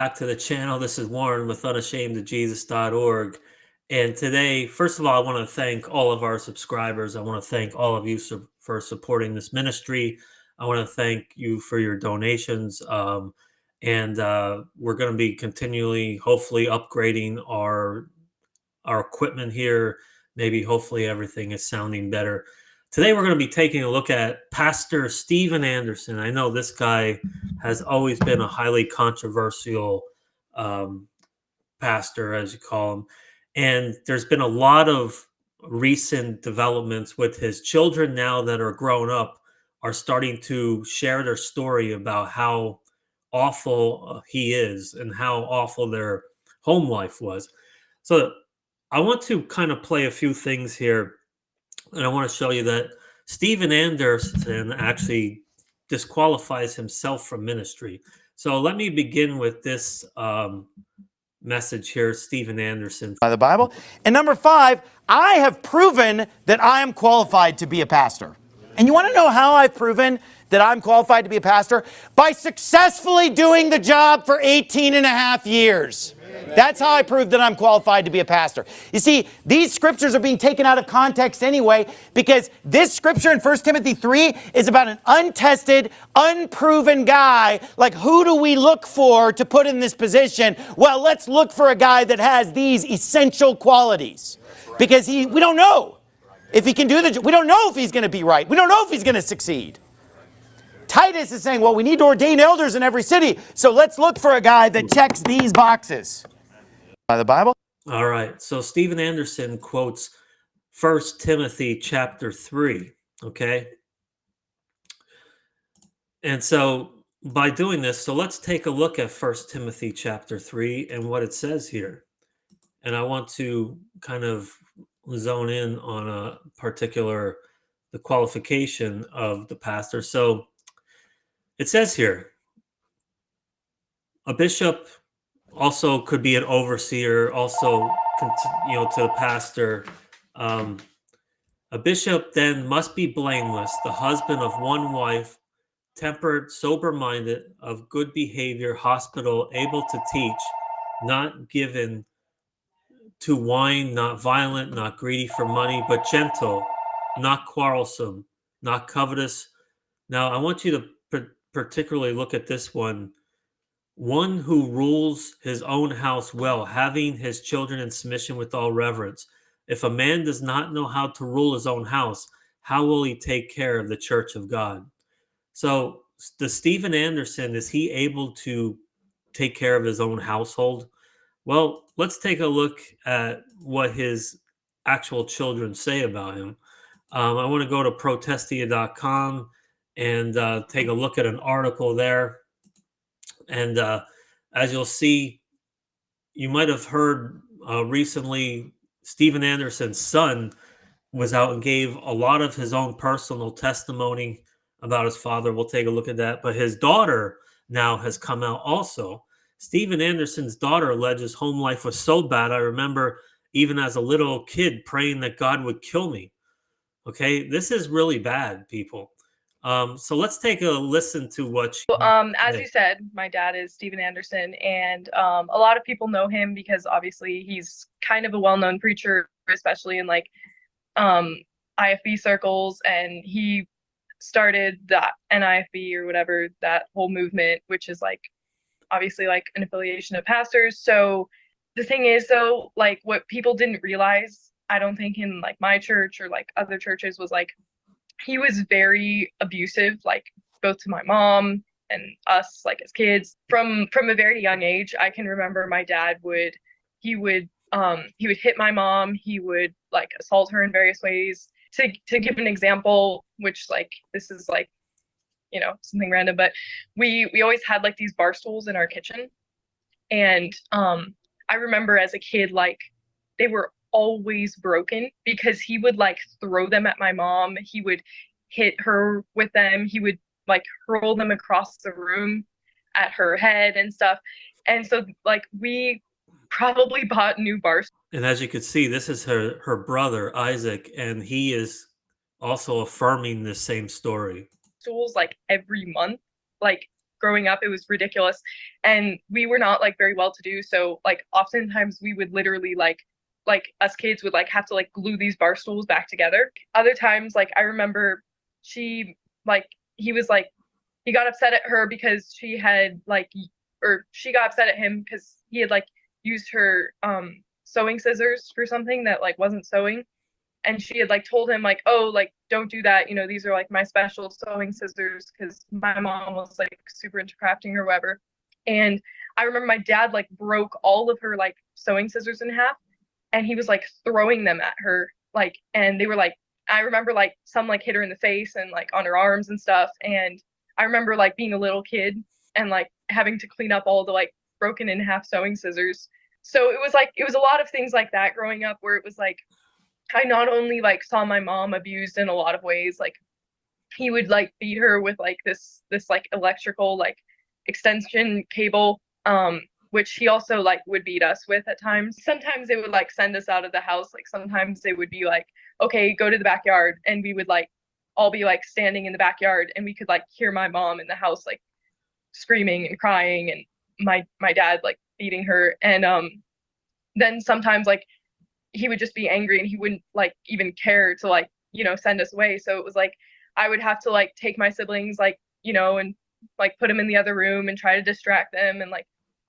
Back to the channel. This is Warren with unashamedofjesus.org. And today, first of all, I want to thank all of our subscribers. I want to thank all of you for supporting this ministry. I want to thank you for your donations. And we're going to be continually, hopefully, upgrading our equipment here. Maybe, hopefully, everything is sounding better. Today, we're going to be taking a look at Pastor Steven Anderson. I know this guy has always been a highly controversial pastor, as you call him. And there's been a lot of recent developments with his children now that are grown up are starting to share their story about how awful he is and how awful their home life was. So I want to kind of play a few things here, and I want to show you that Steven Anderson actually disqualifies himself from ministry. So let me begin with this message here, Steven Anderson. By the Bible. And number 5, I have proven that I am qualified to be a pastor. And you want to know how I've proven that I'm qualified to be a pastor? By successfully doing the job for 18 and a half years. That's how I proved that I'm qualified to be a pastor. You see, these scriptures are being taken out of context anyway, because this scripture in 1 Timothy 3 is about an untested, unproven guy. Like, who do we look for to put in this position? Well, let's look for a guy that has these essential qualities, because we don't know if he can do the job. We don't know if he's going to be right. We don't know if he's going to succeed. Titus is saying, well, we need to ordain elders in every city, so let's look for a guy that checks these boxes. By the Bible? All right. So Steven Anderson quotes 1 Timothy chapter 3, okay? And so by doing this, so let's take a look at 1 Timothy chapter 3 and what it says here. And I want to kind of zone in on the qualification of the pastor. So it says here, a bishop also could be an overseer, also, to the pastor. A bishop then must be blameless, the husband of one wife, temperate, sober-minded, of good behavior, hospitable, able to teach, not given to wine, not violent, not greedy for money, but gentle, not quarrelsome, not covetous. Now, I want you to particularly look at this one who rules his own house well, having his children in submission with all reverence. If a man does not know how to rule his own house, how will he take care of the church of God? So, the Steven Anderson, is he able to take care of his own household? Well, let's take a look at what his actual children say about him. I want to go to protestia.com and take a look at an article there. And as you'll see, you might have heard recently, Steven Anderson's son was out and gave a lot of his own personal testimony about his father. We'll take a look at that. But his daughter now has come out also. Steven Anderson's daughter alleges home life was so bad. I remember even as a little kid praying that God would kill me. Okay, this is really bad, people. So let's take a listen to what she as you said, my dad is Steven Anderson, and a lot of people know him because obviously he's kind of a well-known preacher, especially in like IFB circles, and he started that NIFB or whatever, that whole movement, which is like obviously like an affiliation of pastors. So the thing is, though, like what people didn't realize, I don't think in like my church or like other churches, was like he was very abusive, like both to my mom and us, like as kids. From a very young age, I can remember my dad would hit my mom. He would like assault her in various ways. To give an example, which like this is like, something random, but we always had like these bar stools in our kitchen, and I remember as a kid, like they were always broken because he would like throw them at my mom. He would hit her with them. He would like hurl them across the room at her head and stuff. And so like we probably bought new bar stools. And as you can see, this is her brother Isaac, and he is also affirming the same story. Stools like every month, like growing up, it was ridiculous. And we were not like very well to do. So like oftentimes we would literally like us kids would like have to like glue these bar stools back together. Other times, like I remember she like he was like he got upset at her because she had like or she got upset at him because he had like used her sewing scissors for something that like wasn't sewing, and she had like told him like, oh, like don't do that, you know, these are like my special sewing scissors, because my mom was like super into crafting or whatever. And I remember my dad like broke all of her like sewing scissors in half, and he was like throwing them at her, like, and they were like, I remember like some like hit her in the face and like on her arms and stuff. And I remember like being a little kid and like having to clean up all the like broken in half sewing scissors. So it was a lot of things like that growing up, where it was like I not only like saw my mom abused in a lot of ways, like he would like beat her with like this like electrical like extension cable, which he also like would beat us with at times. Sometimes they would like send us out of the house, like sometimes they would be like, okay, go to the backyard, and we would like all be like standing in the backyard, and we could like hear my mom in the house like screaming and crying, and my dad like beating her. And then sometimes like he would just be angry and he wouldn't like even care to like, you know, send us away. So it was like I would have to like take my siblings, like, you know, and like put them in the other room and try to distract them and like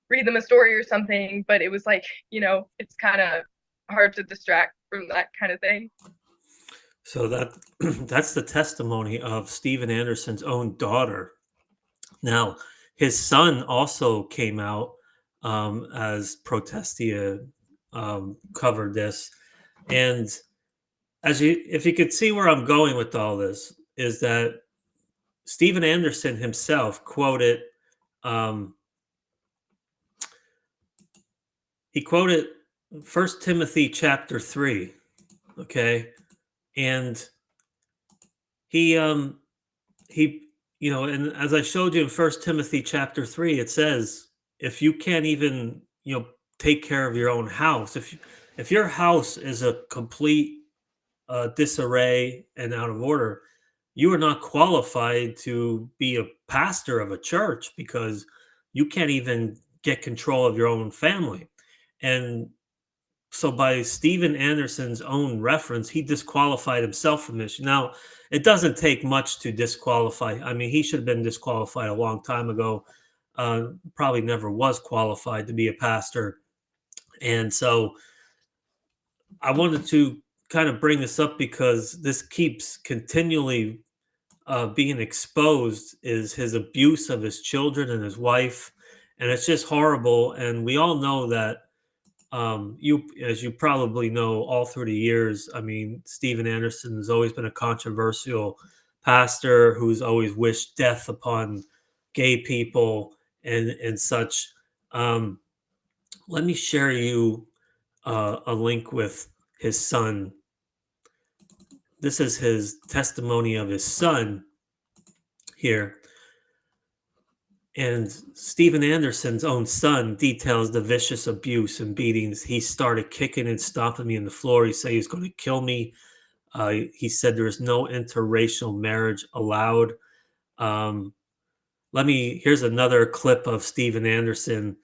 read them a story or something. But it was like, you know, it's kind of hard to distract from that kind of thing. So that that's the testimony of Steven Anderson's own daughter. Now, his son also came out as Protestia covered this, and as you, if you could see where I'm going with all this, is that Steven Anderson himself quoted, um, he quoted First Timothy chapter 3, okay, and he he you know, and as I showed you in First Timothy chapter 3, it says if you can't even, you know, take care of your own house, if your house is a complete disarray and out of order, you are not qualified to be a pastor of a church, because you can't even get control of your own family. And so, by Steven Anderson's own reference, he disqualified himself from this. Now, it doesn't take much to disqualify. I mean, he should have been disqualified a long time ago. Probably never was qualified to be a pastor. And so, I wanted to kind of bring this up because this keeps continually being exposed, is his abuse of his children and his wife, and it's just horrible. And we all know that, you, as you probably know, all through the years, I mean, Steven Anderson has always been a controversial pastor who's always wished death upon gay people and such. Um, Let me share you a link with his son. This is his testimony of his son here. And Steven Anderson's own son details the vicious abuse and beatings. He started kicking and stomping me on the floor. He said he was going to kill me. He said there is no interracial marriage allowed. Um, here's another clip of Steven Anderson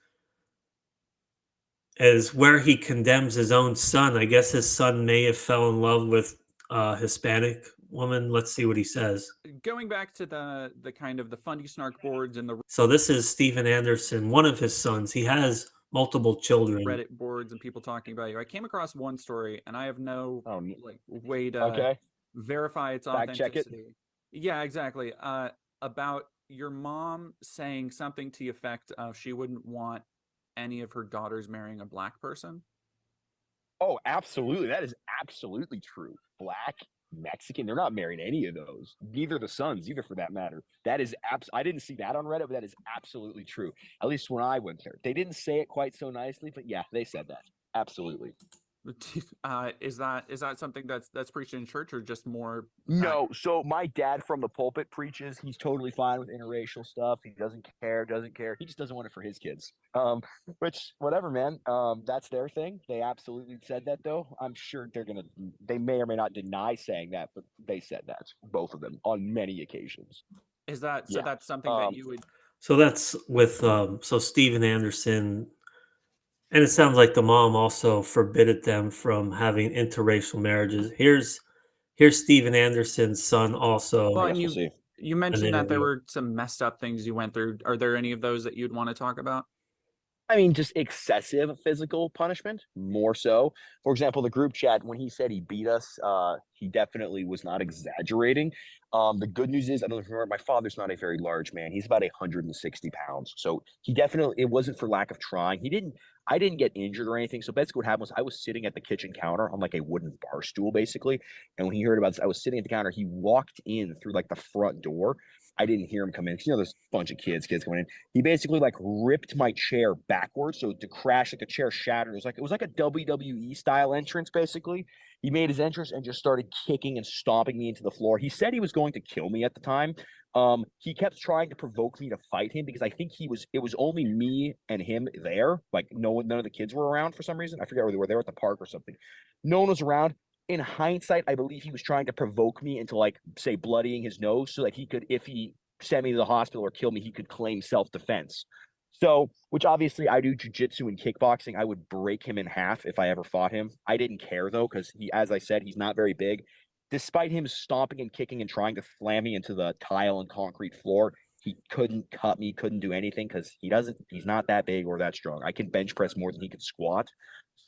as where he condemns his own son. I guess his son may have fell in love with a Hispanic woman. Let's see what he says. Going back to the kind of the funny snark boards and the So this is Steven Anderson, one of his sons. He has multiple children. Reddit boards and people talking about you. I came across one story, and I have no like way to Okay. verify its Fact check it. authenticity. Yeah, exactly. About your mom saying something to the effect of she wouldn't want any of her daughters marrying a black person. Oh, absolutely. That is absolutely true. Black, Mexican, they're not marrying any of those. Neither the sons, either, for that matter. That is I didn't see that on Reddit, but that is absolutely true. At least when I went there. They didn't say it quite so nicely, but yeah, they said that. Absolutely. Is that something that's preached in church, or just more? No, so my dad from the pulpit preaches. He's totally fine with interracial stuff. He doesn't care. He just doesn't want it for his kids. Which, whatever, man. That's their thing. They absolutely said that, though. I'm sure they may or may not deny saying that, but they said that, both of them, on many occasions. Is that so? Yeah. That's something that you would. So that's with so Steven Anderson, and it sounds like the mom also forbidded them from having interracial marriages. Here's Steven Anderson's son Well, also I and guess we'll see. you an mentioned that there interview. were some messed up things you went through. Are there any of those that you'd want to talk about? I mean, just excessive physical punishment, more so. For example, the group chat, when he said he beat us, he definitely was not exaggerating. The good news is, I don't know if you remember, my father's not a very large man. He's about 160 pounds. So he definitely, it wasn't for lack of trying. I didn't get injured or anything. So basically what happened was I was sitting at the kitchen counter on like a wooden bar stool, basically. And when he heard about this, I was sitting at the counter. He walked in through like the front door. I didn't hear him come in. You know, there's a bunch of kids coming in. He basically like ripped my chair backwards, so to crash, like the chair shattered. It was like a WWE style entrance, basically. He made his entrance and just started kicking and stomping me into the floor. He said he was going to kill me at the time. He kept trying to provoke me to fight him because I think it was only me and him there. Like none of the kids were around for some reason. I forget where they were. They were at the park or something. No one was around. In hindsight, I believe he was trying to provoke me into like say bloodying his nose so that he could, if he send me to the hospital or kill me, he could claim self-defense. So, which obviously I do jujitsu and kickboxing. I would break him in half if I ever fought him. I didn't care though, because as I said, he's not very big. Despite him stomping and kicking and trying to slam me into the tile and concrete floor, he couldn't cut me, couldn't do anything because he's not that big or that strong. I can bench press more than he can squat.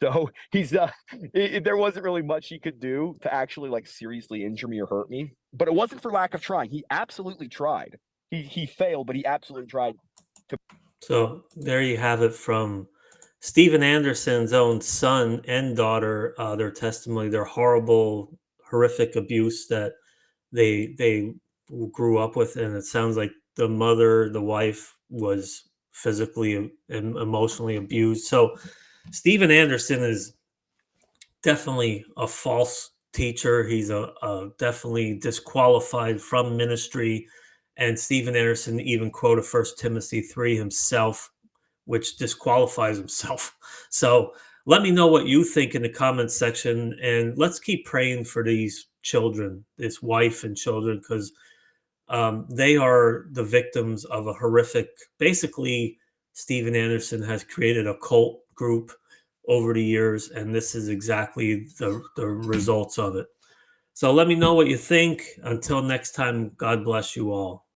So there wasn't really much he could do to actually like seriously injure me or hurt me. But it wasn't for lack of trying. He absolutely tried. He failed, but he absolutely tried. So there you have it from Steven Anderson's own son and daughter, their testimony, their horrible, horrific abuse that they grew up with, and it sounds like the mother, the wife, was physically and emotionally abused. So Steven Anderson is definitely a false teacher. He's a definitely disqualified from ministry. And Steven Anderson even quoted First Timothy 3 himself, which disqualifies himself. So let me know what you think in the comments section, and let's keep praying for these children, this wife and children, because they are the victims of a horrific. Basically, Steven Anderson has created a cult group over the years, and this is exactly the results of it. So let me know what you think. Until next time, God bless you all.